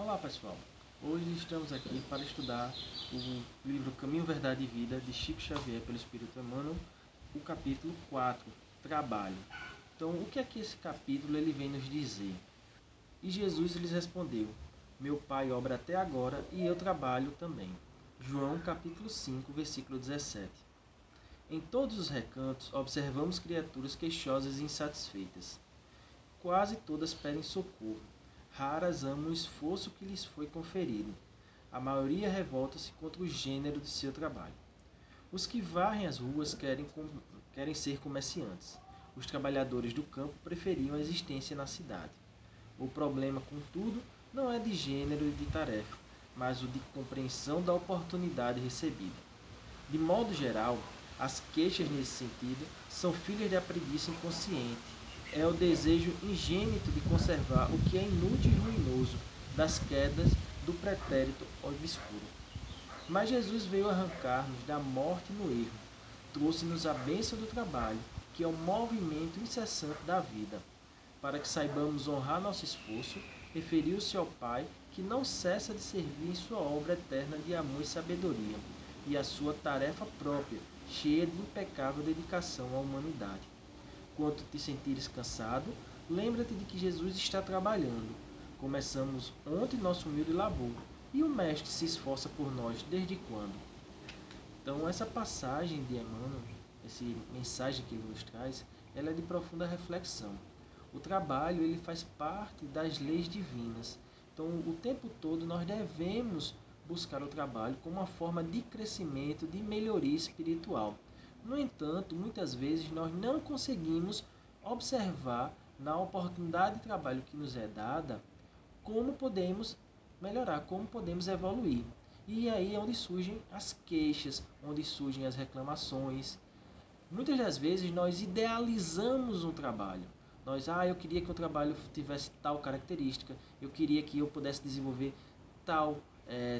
Olá pessoal, hoje estamos aqui para estudar o livro Caminho, Verdade e Vida de Chico Xavier pelo Espírito Emmanuel, o capítulo 4, Trabalho. Então, o que é que esse capítulo ele vem nos dizer? E Jesus lhes respondeu, meu Pai obra até agora e eu trabalho também. João capítulo 5, versículo 17. Em todos os recantos observamos criaturas queixosas e insatisfeitas. Quase todas pedem socorro. Raras amam o esforço que lhes foi conferido. A maioria revolta-se contra o gênero de seu trabalho. Os que varrem as ruas querem ser comerciantes. Os trabalhadores do campo preferiam a existência na cidade. O problema, contudo, não é de gênero e de tarefa, mas o de compreensão da oportunidade recebida. De modo geral, as queixas nesse sentido são filhas da preguiça inconsciente. É o desejo ingênito de conservar o que é inútil e ruinoso, das quedas do pretérito obscuro. Mas Jesus veio arrancar-nos da morte no erro, trouxe-nos a bênção do trabalho, que é o movimento incessante da vida. Para que saibamos honrar nosso esforço, referiu-se ao Pai, que não cessa de servir em sua obra eterna de amor e sabedoria, e a sua tarefa própria, cheia de impecável dedicação à humanidade. Quando te sentires cansado, lembra-te de que Jesus está trabalhando. Começamos ontem nosso humilde labor, e o Mestre se esforça por nós desde quando? Então, essa passagem de Emmanuel, essa mensagem que ele nos traz, ela é de profunda reflexão. O trabalho ele faz parte das leis divinas. Então, o tempo todo nós devemos buscar o trabalho como uma forma de crescimento, de melhoria espiritual. No entanto, muitas vezes nós não conseguimos observar na oportunidade de trabalho que nos é dada como podemos melhorar, como podemos evoluir. E aí é onde surgem as queixas, onde surgem as reclamações. Muitas das vezes nós idealizamos um trabalho. Eu queria que o trabalho tivesse tal característica, eu queria que eu pudesse desenvolver tal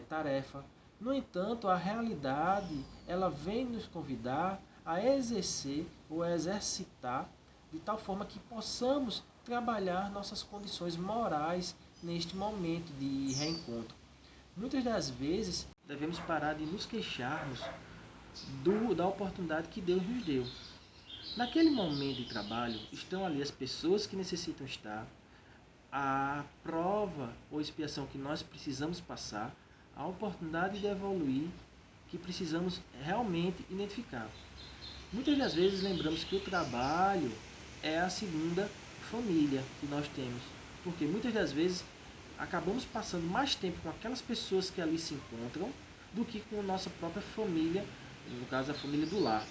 tarefa. No entanto, a realidade ela vem nos convidar a exercer ou a exercitar de tal forma que possamos trabalhar nossas condições morais neste momento de reencontro. Muitas das vezes devemos parar de nos queixarmos da oportunidade que Deus nos deu. Naquele momento de trabalho estão ali as pessoas que necessitam estar, a prova ou expiação que nós precisamos passar, a oportunidade de evoluir que precisamos realmente identificar. Muitas das vezes lembramos que o trabalho é a segunda família que nós temos, porque muitas das vezes acabamos passando mais tempo com aquelas pessoas que ali se encontram do que com a nossa própria família, no caso a família do lar.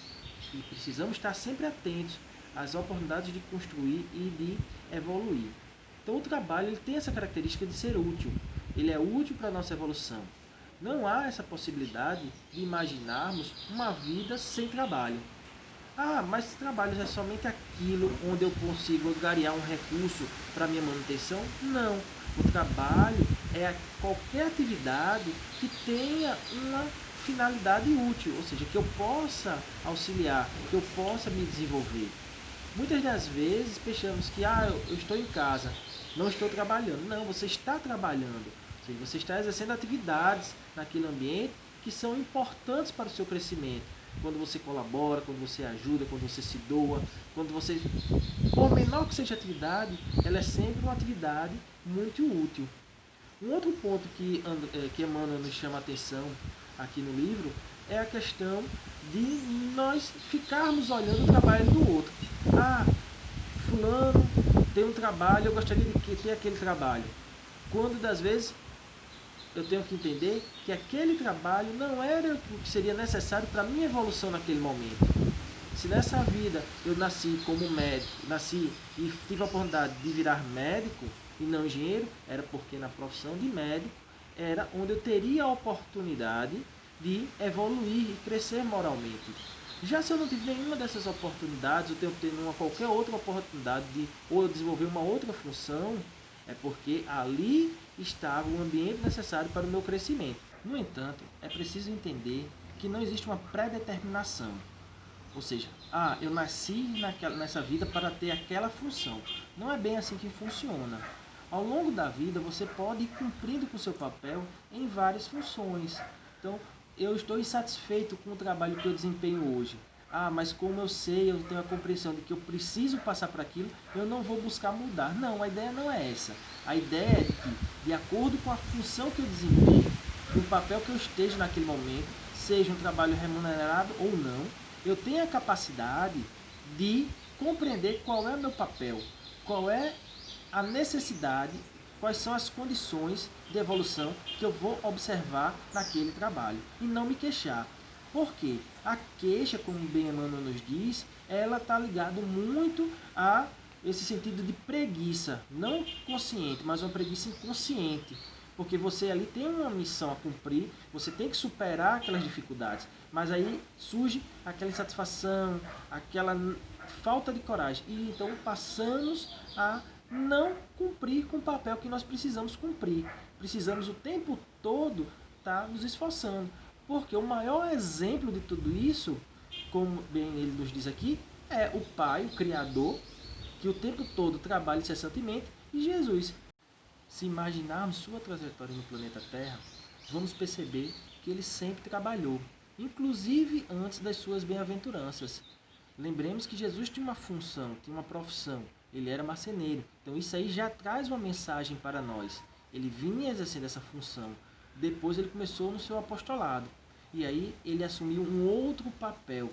E precisamos estar sempre atentos às oportunidades de construir e de evoluir. Então o trabalho ele tem essa característica de ser útil. Ele é útil para a nossa evolução. Não há essa possibilidade de imaginarmos uma vida sem trabalho. Mas trabalho é somente aquilo onde eu consigo angariar um recurso para minha manutenção? Não. O trabalho é qualquer atividade que tenha uma finalidade útil, ou seja, que eu possa auxiliar, que eu possa me desenvolver. Muitas das vezes pensamos que eu estou em casa, não estou trabalhando. Não, você está trabalhando. Ou seja, você está exercendo atividades naquele ambiente que são importantes para o seu crescimento. Quando você colabora, quando você ajuda, quando você se doa, quando você... Por menor que seja a atividade, ela é sempre uma atividade muito útil. Um outro ponto que Emmanuel nos chama a atenção aqui no livro é a questão de nós ficarmos olhando o trabalho do outro. Fulano tem um trabalho, eu gostaria de ter aquele trabalho. Quando das vezes eu tenho que entender que aquele trabalho não era o que seria necessário para a minha evolução naquele momento. Se nessa vida eu nasci como médico, nasci e tive a oportunidade de virar médico e não engenheiro, era porque na profissão de médico era onde eu teria a oportunidade de evoluir e crescer moralmente. Já se eu não tive nenhuma dessas oportunidades, eu tenho que ter qualquer outra oportunidade ou eu desenvolver uma outra função, é porque ali estava o ambiente necessário para o meu crescimento. No entanto, é preciso entender que não existe uma pré-determinação. Ou seja, eu nasci nessa vida para ter aquela função. Não é bem assim que funciona. Ao longo da vida, você pode ir cumprindo com o seu papel em várias funções. Então, eu estou insatisfeito com o trabalho que eu desempenho hoje. Mas como eu sei, eu tenho a compreensão de que eu preciso passar por aquilo, eu não vou buscar mudar. Não, a ideia não é essa. A ideia é que, de acordo com a função que eu desempenho, o papel que eu esteja naquele momento, seja um trabalho remunerado ou não, eu tenho a capacidade de compreender qual é o meu papel, qual é a necessidade, quais são as condições de evolução que eu vou observar naquele trabalho e não me queixar. Por quê? A queixa, como bem Emmanuel nos diz, ela está ligada muito a esse sentido de preguiça, não consciente, mas uma preguiça inconsciente. Porque você ali tem uma missão a cumprir, você tem que superar aquelas dificuldades, mas aí surge aquela insatisfação, aquela falta de coragem. E então passamos a não cumprir com o papel que nós precisamos cumprir. Precisamos o tempo todo estar nos esforçando. Porque o maior exemplo de tudo isso, como bem ele nos diz aqui, é o Pai, o Criador, que o tempo todo trabalha incessantemente, e Jesus. Se imaginarmos sua trajetória no planeta Terra, vamos perceber que ele sempre trabalhou, inclusive antes das suas bem-aventuranças. Lembremos que Jesus tinha uma função, tinha uma profissão, ele era marceneiro. Então isso aí já traz uma mensagem para nós. Ele vinha exercendo essa função. Depois ele começou no seu apostolado. E aí ele assumiu um outro papel.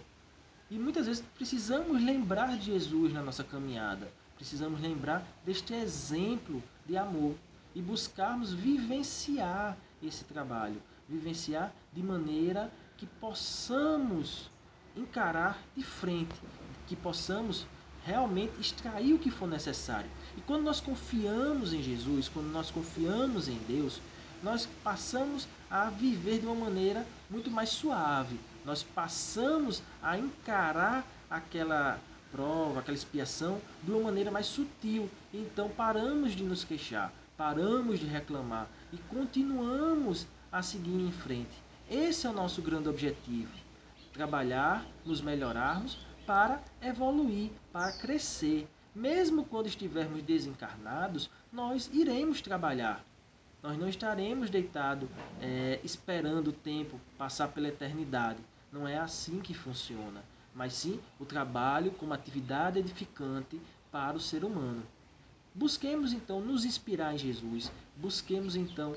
E muitas vezes precisamos lembrar de Jesus na nossa caminhada. Precisamos lembrar deste exemplo de amor e buscarmos vivenciar esse trabalho. Vivenciar de maneira que possamos encarar de frente, que possamos realmente extrair o que for necessário. E quando nós confiamos em Jesus, quando nós confiamos em Deus, nós passamos a viver de uma maneira muito mais suave. Nós passamos a encarar aquela prova, aquela expiação de uma maneira mais sutil. Então paramos de nos queixar, paramos de reclamar e continuamos a seguir em frente. Esse é o nosso grande objetivo. Trabalhar, nos melhorarmos para evoluir, para crescer. Mesmo quando estivermos desencarnados, nós iremos trabalhar. Nós não estaremos deitados esperando o tempo passar pela eternidade. Não é assim que funciona. Mas sim o trabalho como atividade edificante para o ser humano. Busquemos então nos inspirar em Jesus. Busquemos então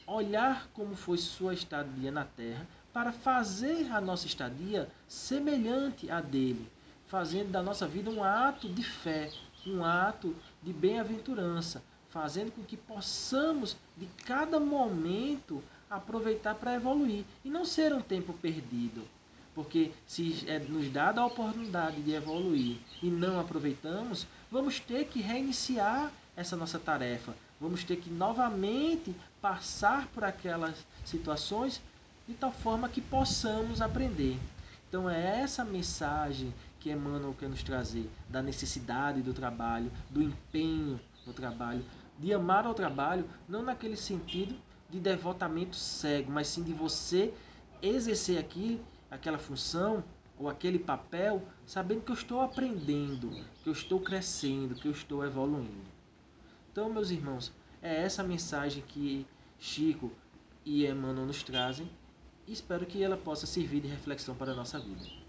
olhar como foi sua estadia na Terra para fazer a nossa estadia semelhante à dele, fazendo da nossa vida um ato de fé, um ato de bem-aventurança, fazendo com que possamos, de cada momento, aproveitar para evoluir e não ser um tempo perdido. Porque se é nos dada a oportunidade de evoluir e não aproveitamos, vamos ter que reiniciar essa nossa tarefa. Vamos ter que novamente passar por aquelas situações de tal forma que possamos aprender. Então é essa mensagem que Emmanuel quer nos trazer, da necessidade do trabalho, do empenho no trabalho, de amar ao trabalho, não naquele sentido de devotamento cego, mas sim de você exercer aquela função ou aquele papel, sabendo que eu estou aprendendo, que eu estou crescendo, que eu estou evoluindo. Então, meus irmãos, é essa mensagem que Chico e Emmanuel nos trazem e espero que ela possa servir de reflexão para a nossa vida.